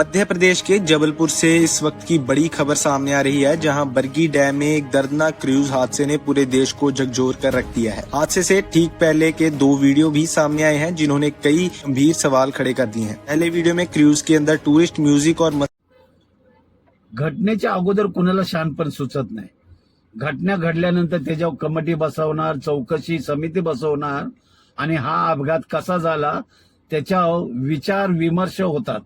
मध्य प्रदेश के जबलपुर से इस वक्त की बड़ी खबर सामने आ रही है, जहां बरगी डैम में एक दर्दनाक क्रूज हादसे ने पूरे देश को झकझोर कर रख दिया है। हादसे से ठीक पहले के 2 वीडियो भी सामने आए हैं, जिन्होंने कई गंभीर सवाल खड़े कर दिए हैं। पहले वीडियो में क्रूज के अंदर टूरिस्ट म्यूजिक और घटनेच्या अगोदर कुणाला शानपण सुचत नाही। घटना घडल्यानंतर त्याच्यावर कमिटी बसवणार, चौकशी समिती बसवणार आणि हा अपघात कसा झाला त्याच्यावर विचार विमर्श होतात।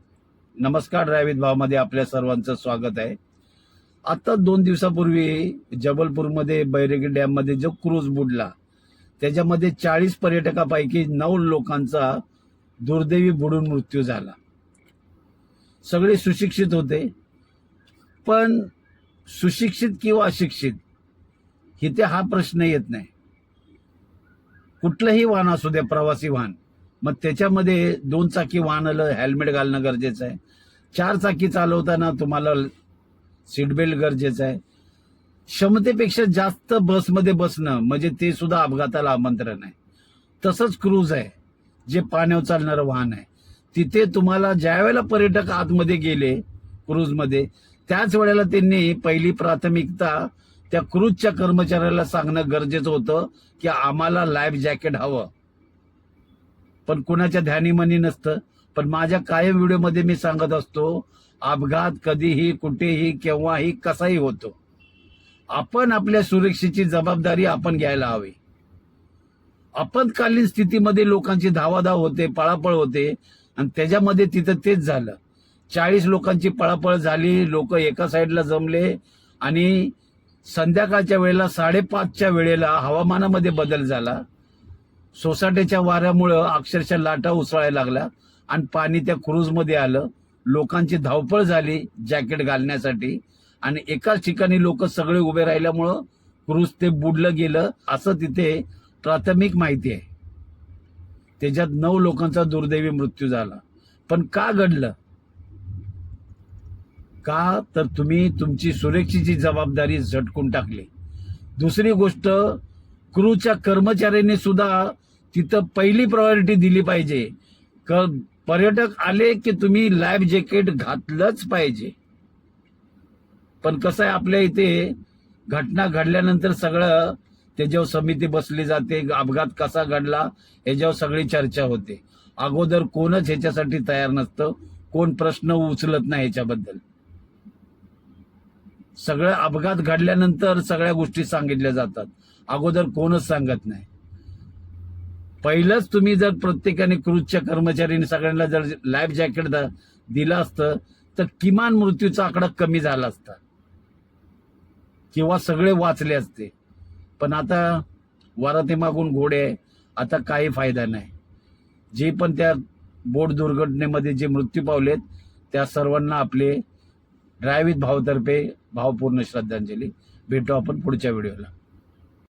नमस्कार, ड्रायव्हित भावमध्ये आपल्या सर्वांचं स्वागत आहे। आता 2 दिवसापूर्वी जबलपूरमध्ये बैरगी डॅम मध्ये जो क्रूज बुडला त्याच्यामध्ये 40 पर्यटकांपैकी 9 लोकांचा दुर्दैवी बुडून मृत्यू झाला। सगळे सुशिक्षित होते, पण सुशिक्षित किंवा अशिक्षित इथे हा प्रश्न येत नाही। कुठलंही वाहन असू द्या, प्रवासी वाहन, मग त्याच्यामध्ये 2 चाकी वाहनाला हेल्मेट घालणं गरजेचं आहे। 4 चाकी चालवताना तुम्हाला सीट बेल्ट गरजेचं आहे। क्षमतेपेक्षा जास्त बसमध्ये बसणं म्हणजे ते सुद्धा अपघाताला आमंत्रण आहे। तसंच क्रूज आहे, जे पाण्यावर चालणारं वाहन आहे, तिथे तुम्हाला ज्यावेळेला पर्यटक आतमध्ये गेले क्रूजमध्ये त्याच वेळेला त्यांनी पहिली प्राथमिकता त्या क्रूजच्या कर्मचाऱ्याला सांगणं गरजेचं होतं की आम्हाला लाईफ जॅकेट हवं, पण कुणाच्या ध्यानीमनी नसतं। पण माझ्या कायम व्हिडिओमध्ये मी सांगत असतो, अपघात कधीही कुठेही केव्हाही कसाही होतो। आपण आपल्या सुरक्षेची जबाबदारी आपण घ्यायला हवी। आपत्कालीन स्थितीमध्ये लोकांची धावाधाव होते, पळापळ होते, आणि त्याच्यामध्ये तिथं तेच झालं। 40 लोकांची पळापळ झाली, लोक एका साईडला जमले आणि संध्याकाळच्या वेळेला 5:30च्या वेळेला हवामानामध्ये बदल झाला। सोसाट्याच्या वाऱ्यामुळे अक्षरशः लाटा उसळायला लागल्या आणि पाणी त्या क्रूजमध्ये आलं। लोकांची धावपळ झाली जॅकेट घालण्यासाठी आणि एकाच ठिकाणी लोक सगळे उभे राहिल्यामुळं क्रूज ते बुडलं गेलं, असं तिथे प्राथमिक माहिती आहे। त्याच्यात 9 लोकांचा दुर्दैवी मृत्यू झाला। पण का घडलं? का तर तुम्ही तुमची सुरक्षेची जबाबदारी झटकून टाकली। दुसरी गोष्ट, क्रूजच्या कर्मचाऱ्यांनी सुद्धा तिथं पहिली प्रायोरिटी दिली पाहिजे। पर्यटक आले की तुम्ही लाईफ जॅकेट घातलंच पाहिजे। पण कसं आहे, आपल्या इथे घटना घडल्यानंतर सगळं त्याच्यावर समिती बसली जाते, अपघात कसा घडला याच्यावर सगळी चर्चा होते। अगोदर कोणच ह्याच्यासाठी तयार नसतं, कोण प्रश्न उचलत नाही याच्याबद्दल। सगळं अपघात घडल्यानंतर सगळ्या गोष्टी सांगितल्या जातात, अगोदर कोणच सांगत नाही। पहिलंच तुम्ही जर प्रत्येकाने क्रूजच्या कर्मचाऱ्यांनी सगळ्यांना जर लाईफ जॅकेट दिलं असतं तर किमान मृत्यूचा आकडा कमी झाला असता किंवा सगळे वाचले असते। पण आता वराती मागून घोडे, आता काही फायदा नाही। जे पण त्या बोट दुर्घटनेमध्ये जे मृत्यू पावलेत त्या सर्वांना आपले ड्रायव्हित भावतर्फे भावपूर्ण श्रद्धांजली। भेटू आपण पुढच्या व्हिडिओला।